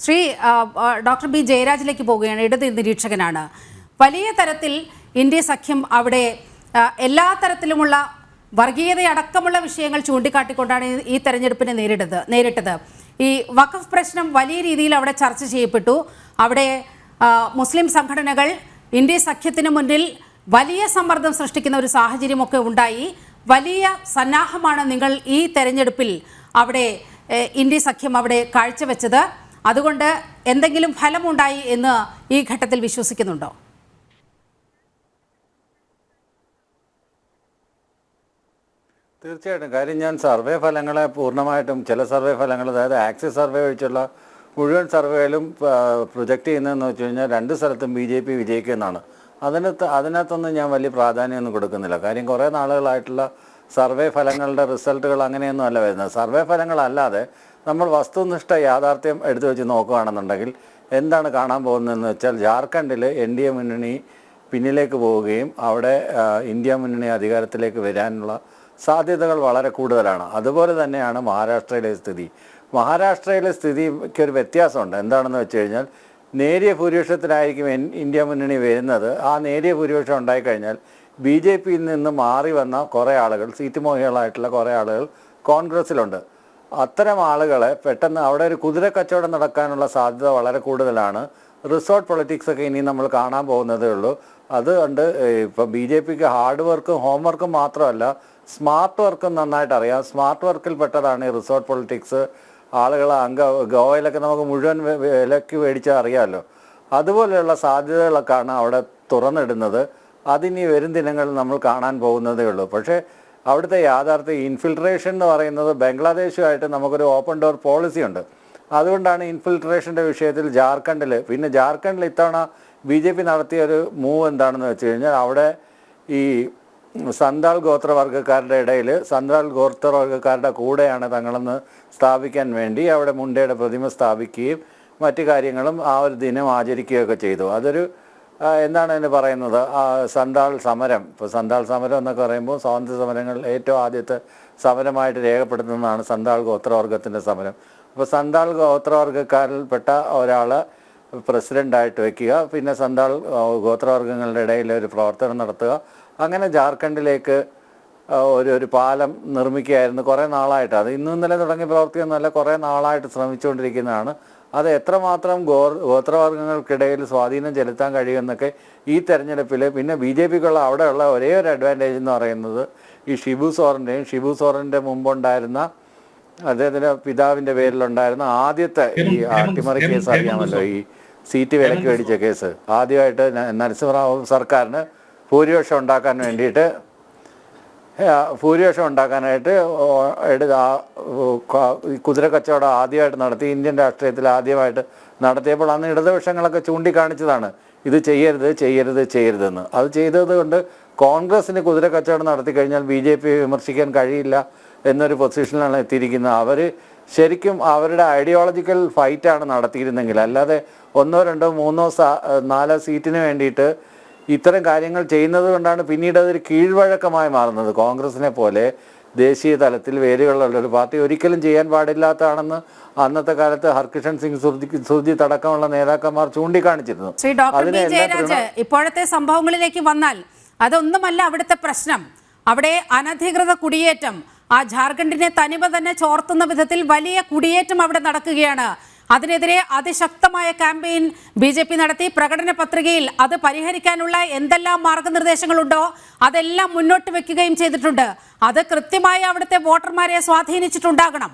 Shri doctor B ജയരാജിലേക്ക് പോവുകയാണ്. ഇടത് നിരീക്ഷകനാണ്. വലിയ തരത്തിൽ ഇന്ത്യ സഖ്യം അവിടെ എല്ലാ തരത്തിലുമുള്ള വർഗീയതയടക്കമുള്ള വിഷയങ്ങൾ ചൂണ്ടിക്കാട്ടിക്കൊണ്ടാണ് ഈ തെരഞ്ഞെടുപ്പിനെ നേരിട്ടത്. ഈ വഖഫ് പ്രശ്നം വലിയ രീതിയിൽ അവിടെ ചർച്ച ചെയ്യപ്പെട്ടു. അവിടെ മുസ്ലിം സംഘടനകൾ ഇന്ത്യ സഖ്യത്തിന് മുന്നിൽ വലിയ സമ്മർദ്ദം സൃഷ്ടിക്കുന്ന ഒരു സാഹചര്യമൊക്കെ ഉണ്ടായി. വലിയ സന്നാഹമാണ് നിങ്ങൾ ഈ തെരഞ്ഞെടുപ്പിൽ അവിടെ ഇന്ത്യ സഖ്യം അവിടെ കാഴ്ചവെച്ചത്. അതുകൊണ്ട് എന്തെങ്കിലും ഫലമുണ്ടായി എന്ന് ഈ ഘട്ടത്തിൽ വിശ്വസിക്കുന്നുണ്ടോ? തീർച്ചയായിട്ടും. കാര്യം ഞാൻ സർവേ ഫലങ്ങളെ പൂർണ്ണമായിട്ടും ചില സർവേ ഫലങ്ങൾ, അതായത് ആക്സിസ് സർവേ ഒഴിച്ചുള്ള മുഴുവൻ സർവേയിലും പ്രൊജക്റ്റ് ചെയ്യുന്നതെന്ന് വെച്ച് കഴിഞ്ഞാൽ 2 സ്ഥലത്തും BJP വിജയിക്കുമെന്നാണ്. അതിനകത്തൊന്നും ഞാൻ വലിയ പ്രാധാന്യമൊന്നും കൊടുക്കുന്നില്ല. കാര്യം കുറേ നാളുകളായിട്ടുള്ള സർവേ ഫലങ്ങളുടെ റിസൾട്ടുകൾ അങ്ങനെയൊന്നും അല്ല വരുന്നത്. സർവേ ഫലങ്ങളല്ലാതെ നമ്മൾ വസ്തുനിഷ്ഠ യാഥാർത്ഥ്യം എടുത്തു വെച്ച് നോക്കുകയാണെന്നുണ്ടെങ്കിൽ എന്താണ് കാണാൻ പോകുന്നതെന്ന് വെച്ചാൽ, ജാർഖണ്ഡിൽ NDA മുന്നണി പിന്നിലേക്ക് പോവുകയും അവിടെ ഇന്ത്യ മുന്നണി അധികാരത്തിലേക്ക് വരാനുള്ള സാധ്യതകൾ വളരെ കൂടുതലാണ്. അതുപോലെ തന്നെയാണ് മഹാരാഷ്ട്രയിലെ സ്ഥിതി. മഹാരാഷ്ട്രയിലെ സ്ഥിതിക്ക് ഒരു വ്യത്യാസമുണ്ട്. എന്താണെന്ന് വെച്ച് കഴിഞ്ഞാൽ, നേരിയ ഭൂരിപക്ഷത്തിലായിരിക്കും ഇന്ത്യ മുന്നണി വരുന്നത്. ആ നേരിയ ഭൂരിപക്ഷം ഉണ്ടായിക്കഴിഞ്ഞാൽ BJPയിൽ നിന്ന് മാറി വന്ന കുറേ ആളുകൾ, സീറ്റ് മോഹികളായിട്ടുള്ള കുറേ ആളുകൾ കോൺഗ്രസ്സിലുണ്ട്. അത്തരം ആളുകളെ പെട്ടെന്ന് അവിടെ ഒരു കുതിര കച്ചവടം നടക്കാനുള്ള സാധ്യത വളരെ കൂടുതലാണ്. റിസോർട്ട് പൊളിറ്റിക്സൊക്കെ ഇനി നമ്മൾ കാണാൻ പോകുന്നതേ ഉള്ളൂ. അതുകൊണ്ട് ഇപ്പോൾ BJPക്ക് ഹാർഡ് വർക്കും ഹോംവർക്കും മാത്രമല്ല, സ്മാർട്ട് വർക്കും നന്നായിട്ട് അറിയാം. സ്മാർട്ട് വർക്കിൽ പെട്ടതാണ് ഈ റിസോർട്ട് പൊളിറ്റിക്സ്. ആളുകൾ ഗോവയിലൊക്കെ നമുക്ക് മുഴുവൻ വിലക്ക് മേടിച്ചാൽ അറിയാമല്ലോ. അതുപോലെയുള്ള സാധ്യതകളൊക്കെയാണ് അവിടെ തുറന്നിടുന്നത്. അതിനി വരും ദിനങ്ങളിൽ നമ്മൾ കാണാൻ പോകുന്നതേ ഉള്ളൂ. പക്ഷേ അവിടുത്തെ യാഥാർത്ഥ്യ ഇൻഫിൽട്രേഷൻ എന്ന് പറയുന്നത് ബംഗ്ലാദേശുമായിട്ട് നമുക്കൊരു ഓപ്പൺ ഡോർ പോളിസി ഉണ്ട്. അതുകൊണ്ടാണ് ഇൻഫിൽട്രേഷൻ്റെ വിഷയത്തിൽ ജാർഖണ്ഡിൽ ഇത്തവണ BJP നടത്തിയൊരു മൂവ് എന്താണെന്ന് വെച്ച് കഴിഞ്ഞാൽ, അവിടെ ഈ സന്താൾ ഗോത്രവർഗ്ഗക്കാരുടെ ഇടയിൽ സന്താൾ ഗോത്രവർഗ്ഗക്കാരുടെ കൂടെയാണ് തങ്ങളെന്ന് സ്ഥാപിക്കാൻ വേണ്ടി അവിടെ മുണ്ടയുടെ പ്രതിമ സ്ഥാപിക്കുകയും മറ്റു കാര്യങ്ങളും ആ ഒരു ദിനം ആചരിക്കുകയൊക്കെ ചെയ്തു. അതൊരു എന്താണ് അതിന് പറയുന്നത്, സന്താൾ സമരം. ഇപ്പോൾ സന്താൾ സമരം എന്നൊക്കെ പറയുമ്പോൾ സ്വാതന്ത്ര്യ സമരങ്ങൾ ഏറ്റവും ആദ്യത്തെ സമരമായിട്ട് രേഖപ്പെടുത്തുന്നതാണ് സന്താൾ ഗോത്രവർഗത്തിൻ്റെ സമരം. അപ്പോൾ സന്താൾ ഗോത്രവർഗ്ഗക്കാരിൽപ്പെട്ട ഒരാൾ പ്രസിഡൻ്റായിട്ട് വയ്ക്കുക, പിന്നെ സന്താൾ ഗോത്രവർഗ്ഗങ്ങളുടെ ഇടയിൽ ഒരു പ്രവർത്തനം നടത്തുക. അങ്ങനെ ജാർഖണ്ഡിലേക്ക് ഒരു പാലം നിർമ്മിക്കുകയായിരുന്നു കുറേ നാളായിട്ട്. അത് ഇന്നലെ തുടങ്ങിയ പ്രവർത്തിയൊന്നുമല്ല, കുറേ നാളായിട്ട് ശ്രമിച്ചുകൊണ്ടിരിക്കുന്നതാണ്. അത് എത്രമാത്രം ഗോത്രവർഗ്ഗങ്ങൾക്കിടയിൽ സ്വാധീനം ചെലുത്താൻ കഴിയുമെന്നൊക്കെ ഈ തെരഞ്ഞെടുപ്പിൽ. പിന്നെ BJPക്കുള്ള അവിടെയുള്ള ഒരേ ഒരു അഡ്വാൻറ്റേജ് എന്ന് പറയുന്നത് ഈ ഷിബു സോറൻ്റെ മുമ്പുണ്ടായിരുന്ന അദ്ദേഹത്തിൻ്റെ പിതാവിൻ്റെ പേരിലുണ്ടായിരുന്ന ആദ്യത്തെ ഈ അട്ടിമറി കേസ് അറിയാമല്ലോ, ഈ സീറ്റ് വിലക്ക് മേടിച്ച കേസ്. ആദ്യമായിട്ട് നരസിംഹറാവു സർക്കാരിന് ഭൂരിപക്ഷം ഉണ്ടാക്കാനായിട്ട് കുതിര കച്ചവടം ആദ്യമായിട്ട് നടത്തി, ഇന്ത്യൻ രാഷ്ട്രീയത്തിൽ ആദ്യമായിട്ട് നടത്തിയപ്പോൾ അന്ന് ഇടതുപക്ഷങ്ങളൊക്കെ ചൂണ്ടിക്കാണിച്ചതാണ് ഇത് ചെയ്യരുതെന്ന്. അത് ചെയ്തത് കൊണ്ട് കോൺഗ്രസ്സിന് കുതിര കച്ചവടം നടത്തി കഴിഞ്ഞാൽ BJP വിമർശിക്കാൻ കഴിയില്ല എന്നൊരു പൊസിഷനിലാണ് എത്തിയിരിക്കുന്നത്. അവർ ശരിക്കും അവരുടെ ഐഡിയോളജിക്കൽ ഫൈറ്റാണ് നടത്തിയിരുന്നെങ്കിൽ, അല്ലാതെ 1, 2, 3, 4 സീറ്റിന് വേണ്ടിയിട്ട് ഇത്തരം കാര്യങ്ങൾ ചെയ്യുന്നത് കൊണ്ടാണ് പിന്നീട് അതൊരു കീഴ്വഴക്കമായി മാറുന്നത്. കോൺഗ്രസിനെ പോലെ ദേശീയ തലത്തിൽ വേരുകളുള്ള ഒരു പാർട്ടി ഒരിക്കലും ചെയ്യാൻ പാടില്ലാത്തതാണെന്ന് അന്നത്തെ കാലത്ത് ഹർകിഷൻ സിംഗ് സുർജിത്ത് അടക്കമുള്ള നേതാക്കന്മാർ ചൂണ്ടിക്കാണിച്ചിരുന്നു. ശ്രീ ഡോക്ടർ ബി ജയരാജ്, ഇപ്പോഴത്തെ സംഭവങ്ങളിലേക്ക് വന്നാൽ അതൊന്നുമല്ല അവിടുത്തെ പ്രശ്നം. അവിടെ അനധികൃത കുടിയേറ്റം, ആ ജാർഖണ്ഡിനെ തനിമ തന്നെ ചോർത്തുന്ന വിധത്തിൽ വലിയ കുടിയേറ്റം അവിടെ നടക്കുകയാണ്. അതിനെതിരെ അതിശക്തമായ ക്യാമ്പയിൻ BJP നടത്തി. പ്രകടന പത്രികയിൽ അത് പരിഹരിക്കാനുള്ള എന്തെല്ലാം മാർഗനിർദ്ദേശങ്ങളുണ്ടോ അതെല്ലാം മുന്നോട്ട് വെക്കുകയും ചെയ്തിട്ടുണ്ട്. അത് കൃത്യമായി അവിടുത്തെ വോട്ടർമാരെ സ്വാധീനിച്ചിട്ടുണ്ടാകണം.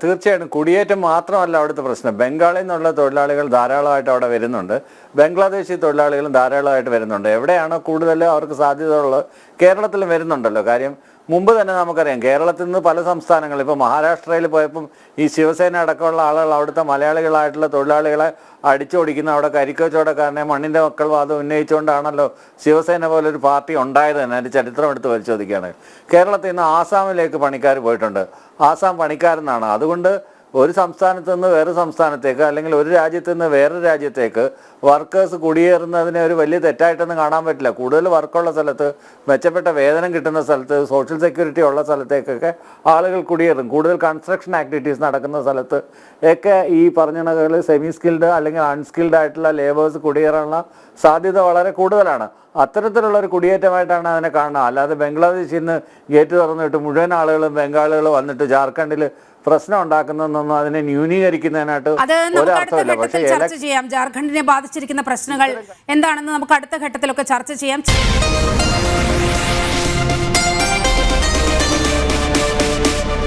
തീർച്ചയായിട്ടും. കുടിയേറ്റം മാത്രമല്ല അവിടുത്തെ പ്രശ്നം. ബംഗാളിൽ നിന്നുള്ള തൊഴിലാളികൾ ധാരാളമായിട്ട് അവിടെ വരുന്നുണ്ട്. ബംഗ്ലാദേശി തൊഴിലാളികളും ധാരാളമായിട്ട് വരുന്നുണ്ട്. എവിടെയാണോ കൂടുതൽ അവർക്ക് സാധ്യതയുള്ളത് കേരളത്തിലും വരുന്നുണ്ടല്ലോ. കാര്യം മുമ്പ് തന്നെ നമുക്കറിയാം, കേരളത്തിൽ നിന്ന് പല സംസ്ഥാനങ്ങൾ, ഇപ്പോൾ മഹാരാഷ്ട്രയിൽ പോയപ്പം ഈ ശിവസേന അടക്കമുള്ള ആളുകൾ അവിടുത്തെ മലയാളികളായിട്ടുള്ള തൊഴിലാളികളെ അടിച്ചോടിക്കുന്ന, അവിടെ കരിക്കച്ചവടക്കാരനെ മണ്ണിൻ്റെ മക്കൾ വാദം ഉന്നയിച്ചുകൊണ്ടാണല്ലോ ശിവസേന പോലൊരു പാർട്ടി ഉണ്ടായത് തന്നെ. അതിൻ്റെ ചരിത്രം എടുത്ത് പരിശോധിക്കുകയാണ്. കേരളത്തിൽ നിന്ന് ആസാമിലേക്ക് പണിക്കാർ പോയിട്ടുണ്ട്. ആസാം പണിക്കാരെന്നാണ്. അതുകൊണ്ട് ഒരു സംസ്ഥാനത്ത് നിന്ന് വേറെ സംസ്ഥാനത്തേക്ക് അല്ലെങ്കിൽ ഒരു രാജ്യത്ത് നിന്ന് വേറൊരു രാജ്യത്തേക്ക് വർക്കേഴ്സ് കുടിയേറുന്നതിനെ ഒരു വലിയ തെറ്റായിട്ടൊന്നും കാണാൻ പറ്റില്ല. കൂടുതൽ വർക്കുള്ള സ്ഥലത്ത്, മെച്ചപ്പെട്ട വേതനം കിട്ടുന്ന സ്ഥലത്ത്, സോഷ്യൽ സെക്യൂരിറ്റി ഉള്ള സ്ഥലത്തേക്കൊക്കെ ആളുകൾ കുടിയേറും. കൂടുതൽ കൺസ്ട്രക്ഷൻ ആക്ടിവിറ്റീസ് നടക്കുന്ന സ്ഥലത്ത് ഒക്കെ ഈ പറഞ്ഞ സെമി സ്കിൽഡ് അല്ലെങ്കിൽ അൺസ്കിൽഡ് ആയിട്ടുള്ള ലേബേഴ്സ് കുടിയേറാനുള്ള സാധ്യത വളരെ കൂടുതലാണ്. അത്തരത്തിലുള്ള ഒരു കുടിയേറ്റമായിട്ടാണ് അതിനെ കാണുന്നത്. അല്ലാതെ ബംഗ്ലാദേശിൽ നിന്ന് ഗേറ്റ് തുറന്നിട്ട് മുഴുവൻ ആളുകളും ബംഗാളികൾ വന്നിട്ട് ജാർഖണ്ഡിൽ പ്രശ്നം ഉണ്ടാക്കുന്നതെന്നൊന്നും അതിനെ ന്യൂനീകരിക്കുന്നതിനായിട്ട് ഒരർത്ഥമില്ല. പക്ഷേ ചർച്ച ചെയ്യാം. ജാർഖണ്ഡിനെ ബാധിച്ചിരിക്കുന്ന പ്രശ്നങ്ങൾ എന്താണെന്ന് നമുക്ക് അടുത്ത ഘട്ടത്തിലൊക്കെ ചർച്ച ചെയ്യാം.